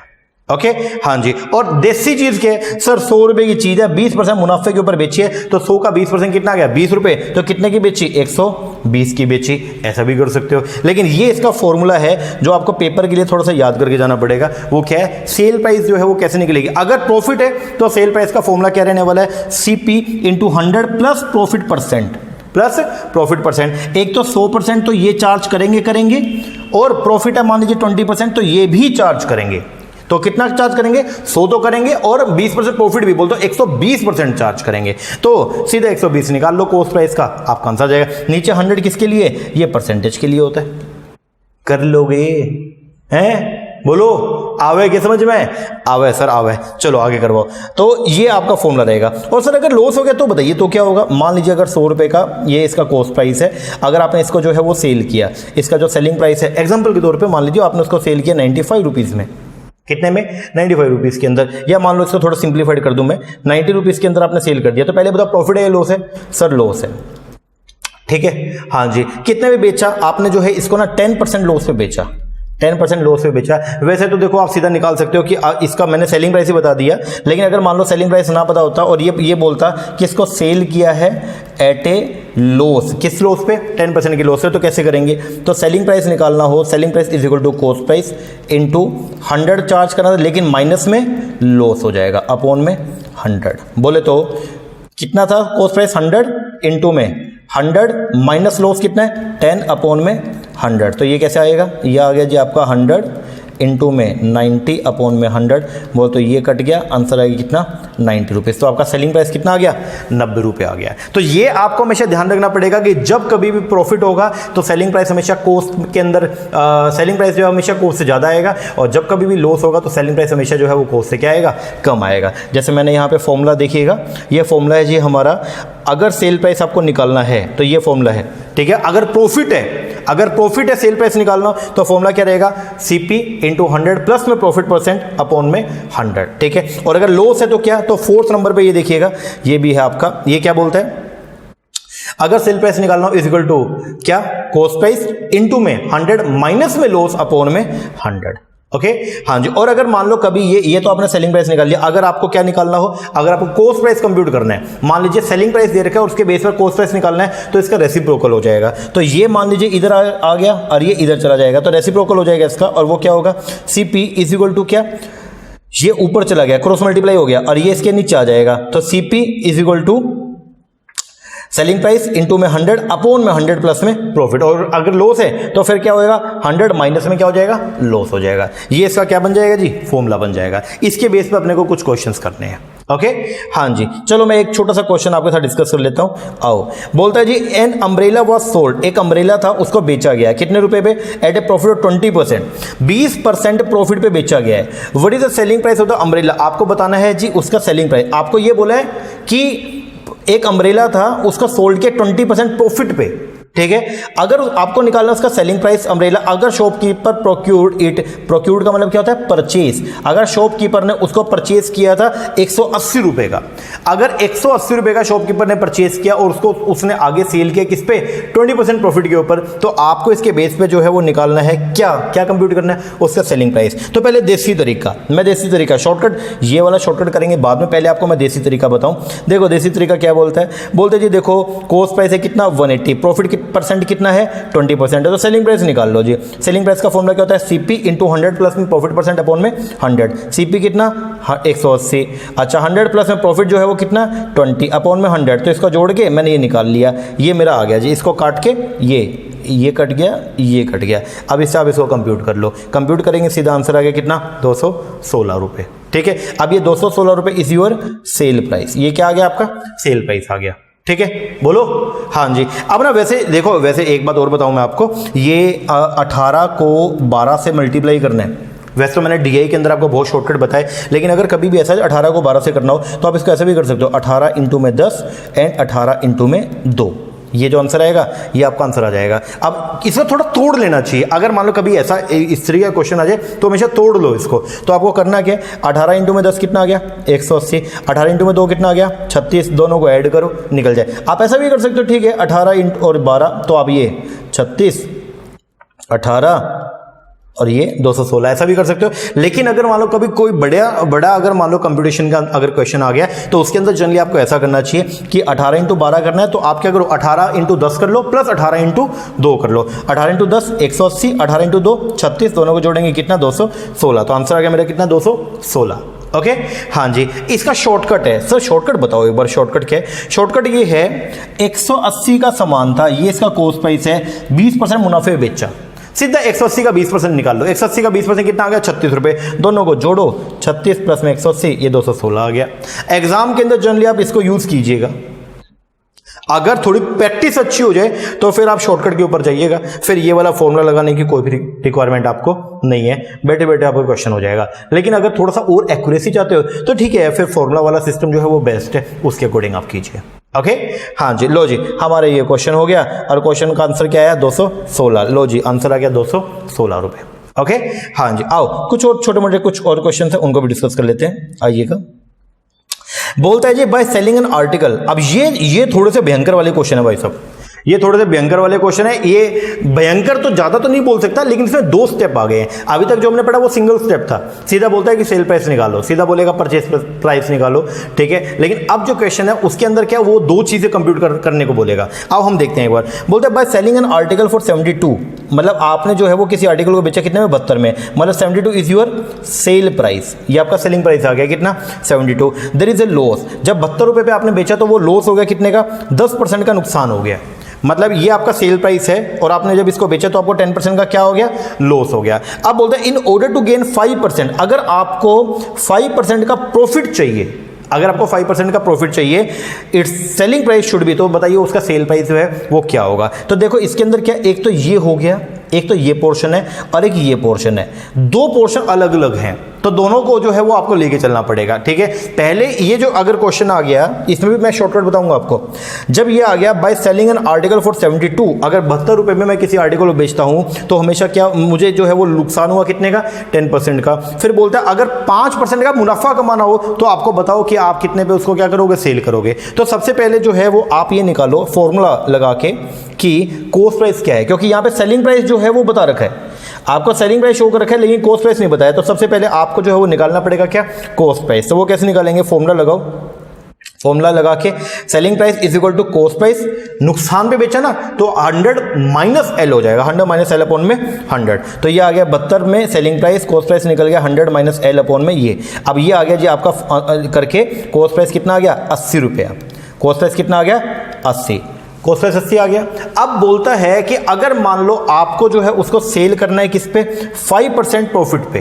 ओके, हाँ जी। और देसी चीज के सर 100 रुपए की चीज है, 20% मुनाफे के ऊपर बेची है, तो 100 का 20% कितना आ गया 20 रुपए, तो कितने की बेची 120 की बेची, ऐसा भी कर सकते हो। लेकिन ये इसका फॉर्मूला है जो आपको पेपर के लिए थोड़ा सा याद करके जाना पड़ेगा, वो क्या है, सेल प्राइस जो है वो कैसे निकलेगी। अगर प्रॉफिट है तो सेल प्राइस का फॉर्मूला क्या रहने वाला है, CP into 100 plus profit percent. एक तो 100% तो ये चार्ज करेंगे, और प्रॉफिट है मान लीजिए 20%, तो ये भी चार्ज करेंगे। तो कितना चार्ज करेंगे, 100 तो करेंगे, और 20% प्रॉफिट भी बोल तो 120% चार्ज करेंगे। तो सीधे 120 निकाल लो कॉस्ट प्राइस का, आपका आंसर जाएगा। नीचे 100 किसके लिए, ये परसेंटेज के लिए होता है। कर लोगे हैं, बोलो आवे क्या समझ में, आवे सर आवे, चलो आगे करवाओ। तो ये आपका फॉर्मूला रहेगा। और सर अगर लॉस हो गया तो बताइए तो क्या होगा। मान लीजिए अगर 100 रुपए का ये इसका कॉस्ट प्राइस है, अगर आपने इसको जो है वो सेल किया, इसका जो सेलिंग प्राइस है एग्जांपल के तौर पे मान लीजिए आपने उसको सेल किया 95 रुपीज़ में, कितने में 95 रुपीज़ के अंदर, या मान लो इसको थोड़ा सिंप्लीफाइड कर दूं मैं, 90 रुपीज़ के अंदर आपने सेल कर दिया, तो पहले बताओ प्रॉफिट है या लॉस है, सर लॉस है, ठीक है, हाँ जी। कितने में बेचा आपने, जो है इसको ना 10% लॉस पे बेचा, 10% लॉस पे बेचा। वैसे तो देखो आप सीधा निकाल सकते हो कि इसका मैंने सेलिंग प्राइस ही बता दिया, लेकिन अगर मान लो सेलिंग प्राइस ना पता होता और ये बोलता कि इसको सेल किया है एट ए लॉस, किस लॉस पे, 10% की लॉस पे, तो कैसे करेंगे, तो सेलिंग प्राइस निकालना हो, selling price is equal to cost price into 100 charge करना था, लेकिन माइनस में लॉस हो जाएगा, अपॉन में 100। बोले तो कितना था कॉस्ट प्राइस 100 इंटू में 100 माइनस लॉस कितना है 10 अपॉन में 100, तो ये कैसे आएगा, ये आ गया जी आपका 100 इंटू में 90 अपॉन में 100, बोल तो ये कट गया, आंसर आएगा कितना 90 रुपीज़। तो आपका सेलिंग प्राइस कितना आ गया 90 रुपये आ गया। तो ये आपको हमेशा ध्यान रखना पड़ेगा कि जब कभी भी प्रॉफिट होगा तो सेलिंग प्राइस हमेशा कॉस्ट के अंदर सेलिंग प्राइस जो है हमेशा कॉस्ट से ज़्यादा आएगा, और जब कभी भी लॉस होगा तो सेलिंग प्राइस हमेशा जो है वो कॉस्ट से क्या आएगा, कम आएगा। जैसे मैंने यहाँ पे फॉर्मूला देखिएगा, ये फॉर्मूला है जी हमारा, अगर सेल प्राइस आपको निकालना है तो ये फॉर्मूला है, ठीक है। अगर प्रॉफिट है सेल प्राइस निकालना तो फॉर्मूला क्या रहेगा, सीपी इंटू 100 प्लस में प्रॉफिट परसेंट अपॉन में 100, ठीक है। और अगर लॉस है तो क्या, तो फोर्थ नंबर पे ये देखिएगा, ये भी है आपका, ये क्या बोलता है, अगर सेल प्राइस निकालना हो इज इक्वल टू क्या, कॉस्ट प्राइस इंटू में 100 माइनस में लॉस अपॉन में 100, ओके। हाँ जी, और अगर मान लो कभी ये तो आपने सेलिंग प्राइस निकाल लिया, अगर आपको क्या निकालना हो, अगर आपको कॉस्ट प्राइस कंप्यूट करना है, मान लीजिए सेलिंग प्राइस दे रखा है और उसके बेस पर कॉस्ट प्राइस निकालना है, तो इसका रेसिप्रोकल हो जाएगा। तो ये मान लीजिए इधर आ गया और ये इधर चला जाएगा, तो रेसिप्रोकल हो जाएगा इसका, और वो क्या होगा, सीपी इज इक्वल टू क्या, ये ऊपर चला गया, क्रॉस मल्टीप्लाई हो गया, और ये इसके नीचे आ जाएगा, तो CP is equal to selling price into में 100 अपॉन में 100 प्लस में प्रॉफिट। और अगर लॉस है तो फिर क्या होएगा, 100 माइनस में क्या हो जाएगा, लॉस हो जाएगा। ये इसका क्या बन जाएगा जी, फॉर्मूला बन जाएगा। इसके बेस पे अपने को कुछ क्वेश्चंस करने हैं, ओके। हाँ जी, चलो मैं एक छोटा सा क्वेश्चन आपके साथ डिस्कस कर लेता हूं। आओ, बोलता है जी एन अम्ब्रेला वॉज सोल्ड, एक अम्ब्रेला था उसको बेचा गया, कितने रुपए पे, at a profit of 20%, 20% profit पे बेचा गया है। What is the selling price of the umbrella, आपको बताना है जी उसका सेलिंग प्राइस। आपको ये बोला है कि एक अम्ब्रेला था उसका सोल्ड के 20% प्रॉफिट पे, ठीक है। अगर आपको निकालना उसका सेलिंग प्राइस अम्ब्रेला, अगर शॉपकीपर प्रोक्यूर्ड का मतलब क्या होता है, परचेज। अगर शॉपकीपर ने उसको परचेज किया था 180 रुपए का, अगर 180 रुपए का शॉपकीपर ने परचेज किया और उसको उसने आगे सेल किया किस पे, 20% प्रॉफिट के ऊपर, तो आपको इसके बेस पे जो है वो निकालना है क्या कंप्यूट करना है, उसका सेलिंग प्राइस। तो पहले देसी तरीका शॉर्टकट, ये वाला शॉर्टकट करेंगे बाद में, पहले आपको मैं देसी तरीका बताऊं। देखो देसी तरीका क्या बोलता है, बोलते जी देखो कॉस्ट प्राइस है कितना 180, प्रॉफिट परसेंट कितना है 20% है, तो सेलिंग प्राइस निकाल लो जी। सेलिंग प्राइस का फॉर्मूला क्या होता है, सीपी इंटू 100 प्लस में प्रॉफिट परसेंट अपॉन में 100, सीपी कितना 180, अच्छा 100 प्लस में प्रॉफिट जो है वो कितना 20 अपॉन में 100, तो इसको जोड़ के मैंने ये निकाल लिया, ये मेरा आ गया जी। इसको काट के ये कट गया, अब इससे आप इसको कंप्यूट कर लो, कंप्यूट करेंगे सीधा आंसर आ गया कितना 216 रुपए, ठीक है। अब ये 216 रुपए इज योर सेल प्राइस, ये क्या आ गया आपका सेल प्राइस आ गया, ठीक है, बोलो हाँ जी। अब ना वैसे देखो, वैसे एक बात और बताऊं मैं आपको, ये 18 को 12 से मल्टीप्लाई करना है। वैसे तो मैंने डीआई के अंदर आपको बहुत शॉर्टकट बताए, लेकिन अगर कभी भी ऐसा 18 को 12 से करना हो तो आप इसको ऐसे भी कर सकते हो, 18 इंटू में 10 एंड 18 इंटू में 2, ये जो आंसर आएगा ये आपका आंसर आ जाएगा। अब इसको थोड़ा तोड़ लेना चाहिए, अगर मान लो कभी ऐसा इस तरीके का क्वेश्चन आ जाए तो हमेशा तोड़ लो इसको। तो आपको करना क्या, 18 इंटू में 10 कितना आ गया 180, 18 इंटू में 2 कितना आ गया 36, दोनों को ऐड करो निकल जाए। आप ऐसा भी कर सकते हो, ठीक है 18 इंटू और 12, तो आप ये 36 18 और ये 216 ऐसा भी कर सकते हो। लेकिन अगर मान लो कभी कोई बड़ा अगर मान लो कंप्यूटेशन का अगर क्वेश्चन आ गया तो उसके अंदर जनरली आपको ऐसा करना चाहिए कि 18 इंटू 12 करना है, तो आप क्या करो 18 इंटू 10 कर लो प्लस 18 इंटू 2 कर लो, 18 इंटू 10 180, 18 इंटू 2 36, दोनों को जोड़ेंगे कितना 216, तो आंसर आ गया मेरा कितना 216, ओके हाँ जी। इसका शॉर्टकट है, सर शॉर्टकट बताओ एक बार, शॉर्टकट क्या है, शॉर्टकट ये है 180 का सामान था, ये इसका कॉस्ट प्राइस है, 20% मुनाफे में बेचा, सीधा 180 का 20% निकाल लो, 180 का 20% कितना आ गया 36 रुपए, दोनों को जोड़ो 36 प्लस में 180 ये 216 आ गया। एग्जाम के अंदर जनरली आप इसको यूज कीजिएगा, अगर थोड़ी प्रैक्टिस अच्छी हो जाए तो फिर आप शॉर्टकट के ऊपर जाइएगा, फिर ये वाला फॉर्मूला लगाने की कोई भी रिक्वायरमेंट आपको नहीं है, बैठे बैठे आपको क्वेश्चन हो जाएगा। लेकिन अगर थोड़ा सा और एक्यूरेसी चाहते हो तो ठीक है, फिर फॉर्मूला वाला सिस्टम जो है वो बेस्ट है, उसके अकॉर्डिंग आप कीजिए, ओके हाँ जी। लो जी हमारे ये क्वेश्चन हो गया और क्वेश्चन का आंसर क्या आया 216, लो जी आंसर आ गया 216 रुपए, ओके हाँ जी। आओ कुछ और छोटे मोटे कुछ और क्वेश्चन है उनको भी डिस्कस कर लेते हैं, आइएगा। बोलता है जी बाय सेलिंग एन आर्टिकल, अब ये थोड़े से भयंकर वाले क्वेश्चन है भाई साहब, ये थोड़े से भयंकर वाले क्वेश्चन है। ये भयंकर तो ज्यादा तो नहीं बोल सकता, लेकिन इसमें 2 स्टेप आ गए हैं। अभी तक जो हमने पढ़ा वो सिंगल स्टेप था, सीधा बोलता है कि सेल प्राइस निकालो, सीधा बोलेगा परचेज प्राइस निकालो, ठीक है। लेकिन अब जो क्वेश्चन है उसके अंदर क्या वो 2 चीजें कंप्यूट करने को बोलेगा। अब हम देखते हैं एक बार, बोलता है by selling an article for 72, मतलब आपने जो है वो किसी आर्टिकल को बेचा कितने में 72 में, मतलब 72 इज योर सेल प्राइस, ये आपका सेलिंग प्राइस आ गया कितना 72। देयर इज ए लॉस, जब 72 रुपए पे आपने बेचा तो वो लॉस हो गया कितने का 10% का नुकसान हो गया। मतलब ये आपका सेल प्राइस है और आपने जब इसको बेचा तो आपको 10% का क्या हो गया, लॉस हो गया। अब बोलते हैं इन ऑर्डर टू गेन 5%, अगर आपको 5% का प्रॉफिट चाहिए, अगर आपको 5% का प्रॉफिट चाहिए, it's selling price should be, तो बताइए उसका सेल प्राइस जो है वो क्या होगा। तो देखो इसके अंदर क्या, एक तो ये हो गया, एक तो ये पोर्शन है और एक ये पोर्शन है, दो पोर्शन अलग अलग हैं, तो दोनों को जो है वो आपको लेके चलना पड़ेगा, ठीक है। पहले ये जो अगर क्वेश्चन आ गया, इसमें भी मैं शॉर्टकट बताऊंगा आपको। जब ये आ गया by selling an article for 72, अगर 72 रुपए में मैं किसी आर्टिकल को बेचता हूं तो हमेशा क्या मुझे जो है वो नुकसान हुआ कितने का, 10% का। फिर बोलता है अगर 5% का मुनाफा कमाना हो तो आपको बताओ कि आप कितने पे उसको क्या करोगे, सेल करोगे। तो सबसे पहले जो है वो आप ये निकालो फॉर्मूला लगा के कि कॉस्ट प्राइस क्या है, क्योंकि यहां पे सेलिंग प्राइस जो है वो बता रखा है, आपको सेलिंग प्राइस शो कर रखा है लेकिन कॉस्ट प्राइस नहीं बताया। तो सबसे पहले आपको जो है वो निकालना पड़ेगा क्या, कॉस्ट प्राइस। तो वो कैसे निकालेंगे, फॉर्मूला लगाओ, फॉर्मूला लगा के selling price is equal to cost price, नुकसान पे बेचा ना तो 100 माइनस एल हो जाएगा, 100 माइनस एल अपॉन में 100। तो ये आ गया 72 में सेलिंग प्राइस, कॉस्ट प्राइस निकल गया 100 माइनस एल अपॉन में ये। अब ये आ गया जी आपका करके कॉस्ट प्राइस कितना आ गया, 80 रुपया। कॉस्ट प्राइस कितना आ गया, 80, कॉस्ट प्राइस 80 आ गया। अब बोलता है कि अगर मान लो आपको जो है उसको सेल करना है किस पे, 5% प्रॉफिट पे,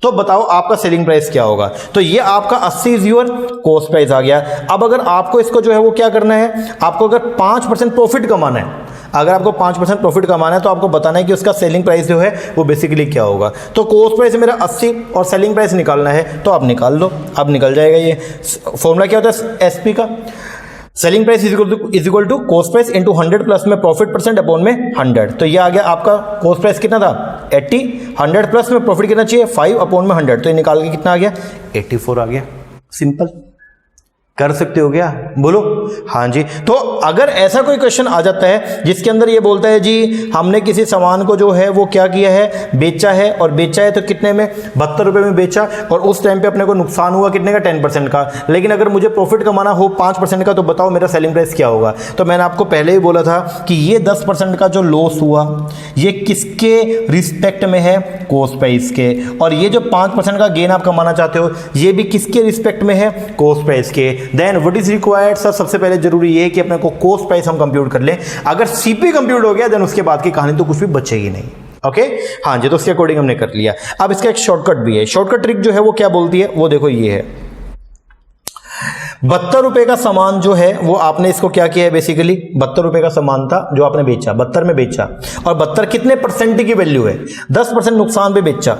तो बताओ आपका सेलिंग प्राइस क्या होगा। तो ये आपका 80 इज योर कॉस्ट प्राइस आ गया। अब अगर आपको इसको जो है वो क्या करना है, आपको अगर 5% प्रॉफिट कमाना है, अगर आपको 5% प्रॉफिट कमाना है तो आपको बताना है कि उसका सेलिंग प्राइस जो है वो बेसिकली क्या होगा। तो कॉस्ट प्राइस मेरा 80 और सेलिंग प्राइस निकालना है तो आप निकाल लो, अब निकल जाएगा। ये फॉर्मूला क्या होता है एसपी का, selling price is equal to cost price into 100 plus में प्रॉफिट परसेंट अपॉन में 100। तो ये आ गया आपका कॉस्ट प्राइस कितना था 80, 100 प्लस में प्रॉफिट कितना चाहिए 5 अपॉन में 100, तो ये निकाल के कितना आ गया 84 आ गया। सिंपल, कर सकते हो क्या, बोलो हाँ जी। तो अगर ऐसा कोई क्वेश्चन आ जाता है जिसके अंदर ये बोलता है जी हमने किसी सामान को जो है वो क्या किया है, बेचा है, और बेचा है तो कितने में, 72 रुपये में बेचा, और उस टाइम पे अपने को नुकसान हुआ कितने का, 10% का, लेकिन अगर मुझे प्रॉफिट कमाना हो 5% का, तो बताओ मेरा सेलिंग प्राइस क्या होगा। तो मैंने आपको पहले ही बोला था कि ये 10% का जो लॉस हुआ ये किसके रिस्पेक्ट में है, कॉस्ट प्राइस के, और ये जो 5% का गेन आप कमाना चाहते हो ये भी किसके रिस्पेक्ट में है, कॉस्ट प्राइस के। Then what is required sir, सबसे पहले जरूरी ये है कि अपने को कॉस्ट प्राइस हम कंप्यूट कर लें। अगर सीपी कंप्यूट हो गया देन उसके बाद की कहानी तो कुछ भी बचेगी नहीं। ओके हाँ जी, तो उसके अकॉर्डिंग हमने कर लिया। अब इसका एक शॉर्टकट भी है, शॉर्टकट ट्रिक जो है वो क्या बोलती है वो देखो ये है, 72 रुपए का सामान जो है वो आपने इसको क्या किया है, बेसिकली 72 रुपए का सामान था जो आपने बेचा, 72 में बेचा, और 72 कितने परसेंट की वैल्यू है, 10% नुकसान पे बेचा,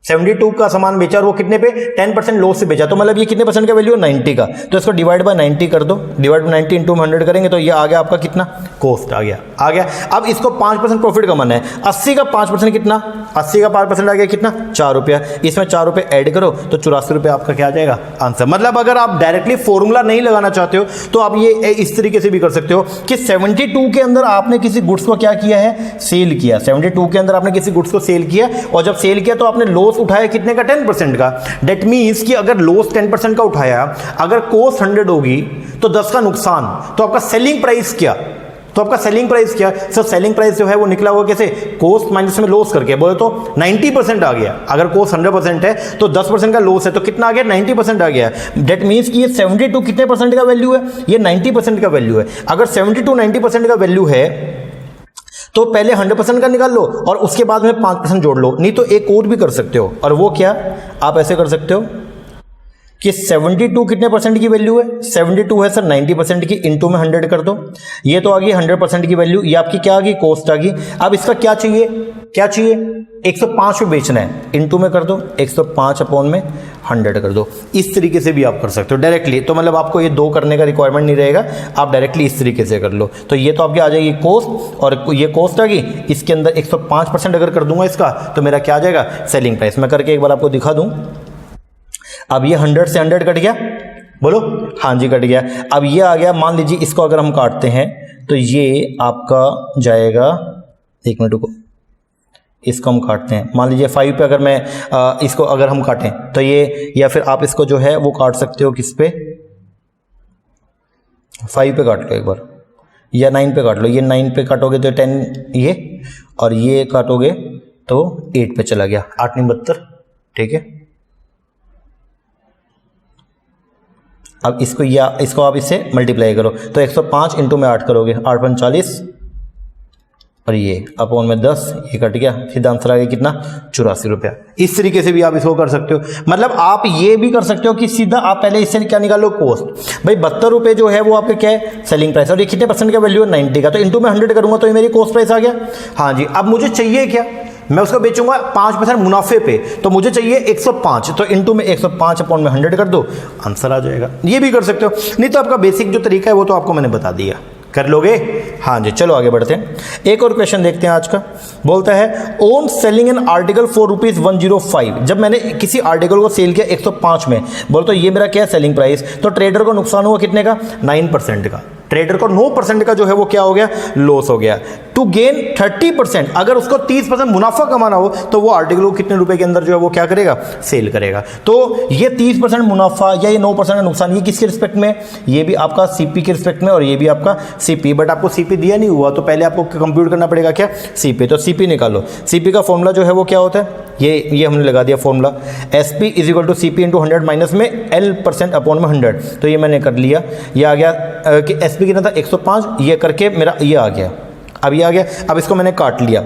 72 का सामान बेचा और वो कितने पे 10% लॉस से बेचा, तो मतलब ये कितने परसेंट का वैल्यू है 90 का। तो इसको डिवाइड बाय 90 कर दो, डिवाइड बाय 90 इंटू 100 करेंगे तो ये आ गया आपका कितना, कॉस्ट आ गया। अब इसको 5% प्रॉफिट कमाना है, 80 का 5% कितना, 80 का 5% आ गया कितना 4 रुपया, इसमें 4 रुपये ऐड करो तो 84 रुपये आपका क्या आ जाएगा आंसर। मतलब अगर आप डायरेक्टली फॉर्मूला नहीं लगाना चाहते हो तो आप ये इस तरीके से भी कर सकते हो कि 72 के अंदर आपने किसी गुड्स को क्या किया है, सेल किया, 72 के अंदर आपने किसी गुड्स को सेल किया, और जब सेल किया तो आपने लॉस उठाया कितने का, 10% का। डेट मीन्स कि अगर लॉस 10% का उठाया, अगर कॉस्ट 100 होगी तो 10 का नुकसान, तो आपका सेलिंग प्राइस क्या, तो आपका सेलिंग प्राइस क्या सर, सेलिंग प्राइस जो है वो निकला हुआ कैसे, कॉस्ट माइनस में लॉस करके, बोले तो 90% आ गया। अगर कॉस्ट 100% है तो 10% का लॉस है तो कितना आ गया 90% आ गया। डेट मीन्स कि ये 72 कितने परसेंट का वैल्यू है, ये 90% का वैल्यू है। अगर 72 90% का वैल्यू है तो पहले 100% का निकाल लो और उसके बाद में 5% जोड़ लो, नहीं तो एक और भी कर सकते हो, और वो क्या, आप ऐसे कर सकते हो कि 72 कितने परसेंट की वैल्यू है, 72 है सर 90% की, इंटू में 100 कर दो, ये तो आ गई 100% की वैल्यू, ये आपकी क्या आ गई, कॉस्ट आ गई। अब इसका क्या चाहिए, क्या चाहिए 105 पे बेचना है, इंटू में कर दो 105 अपॉन में 100 कर दो। इस तरीके से भी आप कर सकते हो डायरेक्टली, तो मतलब आपको ये दो करने का रिक्वायरमेंट नहीं रहेगा, आप डायरेक्टली इस तरीके से कर लो। तो ये तो आपकी आ जाएगी कॉस्ट, और ये कॉस्ट आ गई, इसके अंदर 105% अगर कर दूंगा इसका तो मेरा क्या आ जाएगा, सेलिंग प्राइस। मैं करके एक बार आपको दिखा दूं। अब ये 100 से 100 कट गया, बोलो हाँ जी कट गया। अब ये आ गया, मान लीजिए इसको अगर हम काटते हैं तो ये आपका जाएगा, एक मिनट रुको, इसको हम काटते हैं, मान लीजिए 5 पे अगर मैं इसको अगर हम काटें तो ये, या फिर आप इसको जो है वो काट सकते हो किस पे, 5 पे काट लो एक बार, या 9 पे काट लो। ये 9 पे काटोगे तो 10 ये, और ये काटोगे तो 8 पे चला गया, 8 9 72, ठीक है। अब इसको आप इससे मल्टीप्लाई करो, तो 105 इंटू में 8 करोगे, 8 पंच 40 और ये अपॉन में 10, ये कट गया, सीधा आंसर आ गया कितना, 84 रुपया। इस तरीके से भी आप इसको कर सकते हो। मतलब आप ये भी कर सकते हो कि सीधा आप पहले इससे क्या निकालो, कॉस्ट। भाई 72 रुपये जो है वो आपके क्या है, सेलिंग प्राइस, और ये कितने परसेंट का वैल्यू है, 90 का, तो इंटू में 100 करूंगा तो ये मेरी कॉस्ट प्राइस आ गया। हाँ जी, अब मुझे चाहिए क्या, मैं उसको बेचूंगा 5% मुनाफे पे, तो मुझे चाहिए 105, तो इंटू में 105 अपॉन में 100 कर दो, आंसर आ जाएगा। ये भी कर सकते हो, नहीं तो आपका बेसिक जो तरीका है वो तो आपको मैंने बता दिया, कर लोगे। हाँ जी, चलो आगे बढ़ते हैं। एक और क्वेश्चन देखते हैं आज का। बोलता है own selling an article for ₹105। जब मैंने किसी आर्टिकल को सेल किया 105 में, बोलते ये मेरा क्या है, सेलिंग प्राइस, तो ट्रेडर को नुकसान हुआ कितने का, 9% का। ट्रेडर को 9% का जो है वो क्या हो गया, लॉस हो गया। टू गेन 30%, अगर उसको 30% मुनाफा कमाना हो तो वो आर्टिकल को कितने रुपए के अंदर जो है वो क्या करेगा, सेल करेगा। तो ये 30% मुनाफा या ये 9% का नुकसान, ये किसके रिस्पेक्ट में, ये भी आपका सीपी के रिस्पेक्ट में और ये भी आपका सीपी। बट आपको सीपी दिया नहीं हुआ तो पहले आपको कंप्यूट करना पड़ेगा क्या, सीपी। तो सीपी निकालो। सीपी का फॉर्मूला जो है वो क्या होता है, ये हमने लगा दिया formula, SP is equal to CP into 100 minus में L% अपॉन में 100। तो ये मैंने कर लिया, ये आ गया कि एसपी कितना था 105, ये करके मेरा ये आ गया, अब ये आ गया। अब इसको मैंने काट लिया,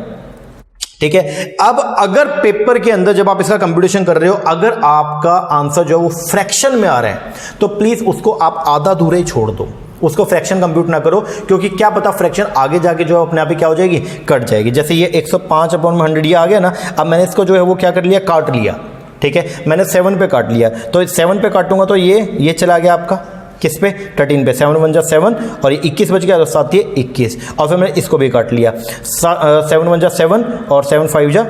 ठीक है। अब अगर पेपर के अंदर जब आप इसका कंप्यूटेशन कर रहे हो, अगर आपका आंसर जो है वो फ्रैक्शन में आ रहा है तो प्लीज उसको आप आधा अधूरा ही छोड़ दो, उसको फ्रैक्शन कंप्यूट ना करो, क्योंकि क्या पता फ्रैक्शन आगे जाके जो अपने आप ही क्या हो जाएगी, कट जाएगी। जैसे ये 105 अपॉन में 100 ये आ गया ना, अब मैंने इसको जो है वो क्या कर लिया, काट लिया, ठीक है। मैंने 7 पे काट लिया, तो 7 पे काटूंगा तो ये चला गया आपका किस पे, 13 पे, 7 1 जा 7 और ये 21 बच गया, तो 7 ये 21, और फिर मैंने इसको भी काट लिया, 7 1 जा 7 और 7 5 जा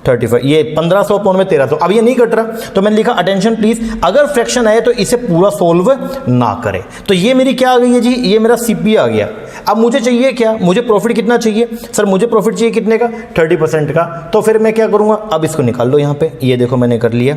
35, ये 1500 अपॉन में 1300। अब ये नहीं कट रहा तो मैंने लिखा अटेंशन प्लीज, अगर फ्रैक्शन आए तो इसे पूरा सोल्व ना करें। तो ये मेरी क्या आ गई है जी, ये मेरा सीपी आ गया। अब मुझे चाहिए क्या, मुझे प्रॉफिट कितना चाहिए, सर मुझे प्रॉफिट चाहिए कितने का, 30% का। तो फिर मैं क्या करूंगा, अब इसको निकाल लो यहाँ पे, ये देखो मैंने कर लिया,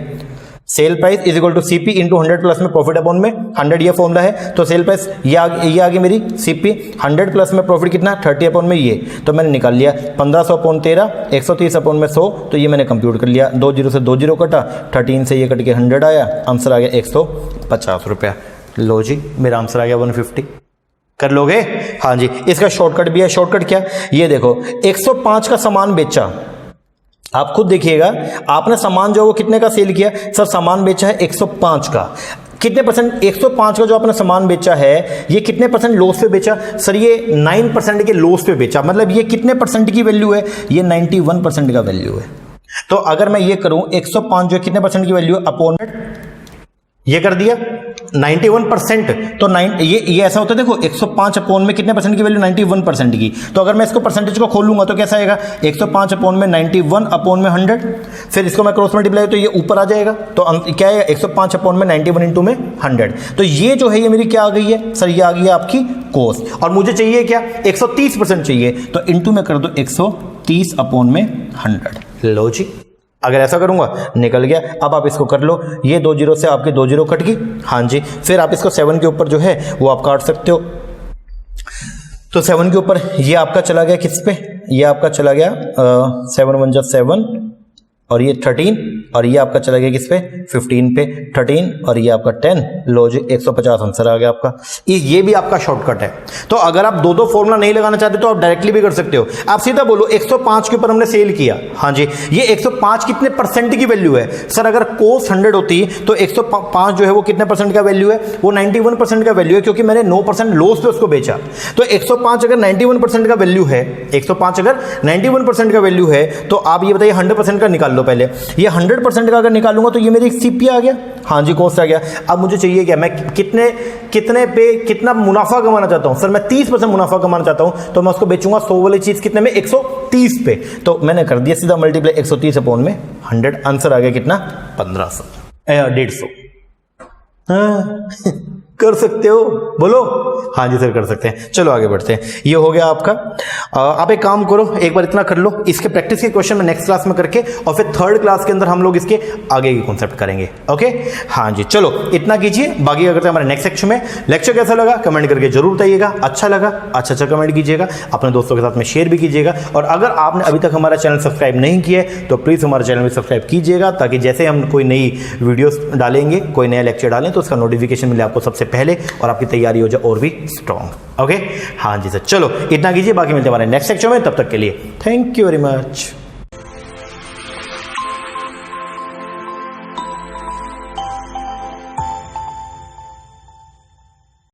sale price is equal to CP into 100 plus में प्रॉफिट अपॉन में 100, ये फॉर्मूला है। तो सेल प्राइस ये आ गई मेरी सीपी, 100 प्लस में प्रॉफिट कितना, 30 अपॉन में ये, तो मैंने निकाल लिया 1500 अपॉन 13, 130 अपॉन में 100, तो ये मैंने कंप्यूट कर लिया, 2 जीरो से 2 जीरो कटा, 13 से ये कट के 100 आया, आंसर आ गया 150 रुपया। लो जी, मेरा आंसर आ गया 150। कर लोगे, हाँ जी। इसका शॉर्टकट भी है, शॉर्टकट क्या, ये देखो 105 का सामान बेचा, आप खुद देखिएगा, आपने सामान जो है वो कितने का सेल किया, सर सामान बेचा है 105 का, कितने परसेंट, 105 का जो आपने सामान बेचा है ये कितने परसेंट लॉस पे बेचा, सर ये 9% के लॉस पे बेचा, मतलब ये कितने परसेंट की वैल्यू है, ये 91% का वैल्यू है। तो अगर मैं ये करूं 105 जो कितने परसेंट की वैल्यू है, अपॉन ये कर दिया 91%, तो ये ऐसा होता है, देखो 105 अपॉन में कितने परसेंट की वैल्यू, 91% की। तो अगर मैं इसको परसेंटेज को खोलूंगा तो कैसा आएगा, 105 अपॉन में 91 अपॉन में 100, फिर इसको मैं क्रॉस मल्टीप्लाई तो ये ऊपर आ जाएगा, तो क्या है 105 अपॉन में 91 इंटू में 100। तो ये जो है ये मेरी क्या आ गई है, सर ये आ गई है आपकी कॉस्ट, और मुझे चाहिए क्या, 130% चाहिए, तो इंटू में कर दो 130 अपॉन में 100। लो जी, अगर ऐसा करूंगा निकल गया। अब आप इसको कर लो, ये 2 जीरो से आपके 2 जीरो कट गई, हाँ जी। फिर आप इसको 7 के ऊपर जो है वो आप काट सकते हो, तो 7 के ऊपर ये आपका चला गया किस पे, ये आपका चला गया 7 1 जा 7 और ये 13, और ये आपका चला गया किस पे, 15 पे, 13 और ये आपका 10। लो जी, 150 आंसर आ गया आपका। ये भी आपका शॉर्टकट है। तो अगर आप दो फॉर्मूला नहीं लगाना चाहते तो आप डायरेक्टली भी कर सकते हो। आप सीधा बोलो 105 के ऊपर हमने सेल किया, हाँ जी, ये 105 कितने परसेंट की वैल्यू है, सर अगर कॉस्ट 100 होती तो 105 जो है वो कितने परसेंट का वैल्यू है, वो 91% का वैल्यू है, क्योंकि मैंने 9% लॉस पे उसको बेचा। तो 105 अगर 91% का वैल्यू है, 105 अगर 91% का वैल्यू है, तो आप ये बताइए 100% का निकाल लो पहले। ये 100% का अगर निकालूंगा तो ये मेरी सीपी आ गया, हाँ जी, कॉस्ट आ गया। अब मुझे चाहिए क्या, मैं कितने पे कितना मुनाफा कमाना चाहता हूं, सर मैं 30% मुनाफा कमाना चाहता हूं, तो मैं उसको बेचूंगा 100 वाली चीज कितने में, 130 पे। तो मैंने कर दिया सीधा मल्टीप्लाई 130 अपॉन में 100, आंसर आ गया कितना, 1500 150। कर सकते हो, बोलो। हाँ जी सर कर सकते हैं। चलो आगे बढ़ते हैं। ये हो गया आपका। आप एक काम करो, एक बार इतना कर लो, इसके प्रैक्टिस के क्वेश्चन में नेक्स्ट क्लास में करके और फिर थर्ड क्लास के अंदर हम लोग इसके आगे की कॉन्सेप्ट करेंगे। ओके हाँ जी चलो इतना कीजिए, बाकी क्या करते हैं हमारे नेक्स्ट सेक्शन में। लेक्चर कैसा लगा कमेंट करके जरूर बताइएगा। अच्छा लगा अच्छा कमेंट कीजिएगा, अपने दोस्तों के साथ में शेयर भी कीजिएगा। और अगर आपने अभी तक हमारा चैनल सब्सक्राइब नहीं किया है तो प्लीज़ हमारे चैनल में सब्सक्राइब कीजिएगा, ताकि जैसे हम कोई नई वीडियोस डालेंगे, कोई नया लेक्चर डालें तो उसका नोटिफिकेशन मिले आपको सबसे पहले और आपकी तैयारी हो जाए और भी स्ट्रॉन्ग। ओके हाँ जी सर चलो इतना कीजिए, बाकी मिलते हैं हमारे नेक्स्ट सेक्शन में। तब तक के लिए थैंक यू वेरी मच।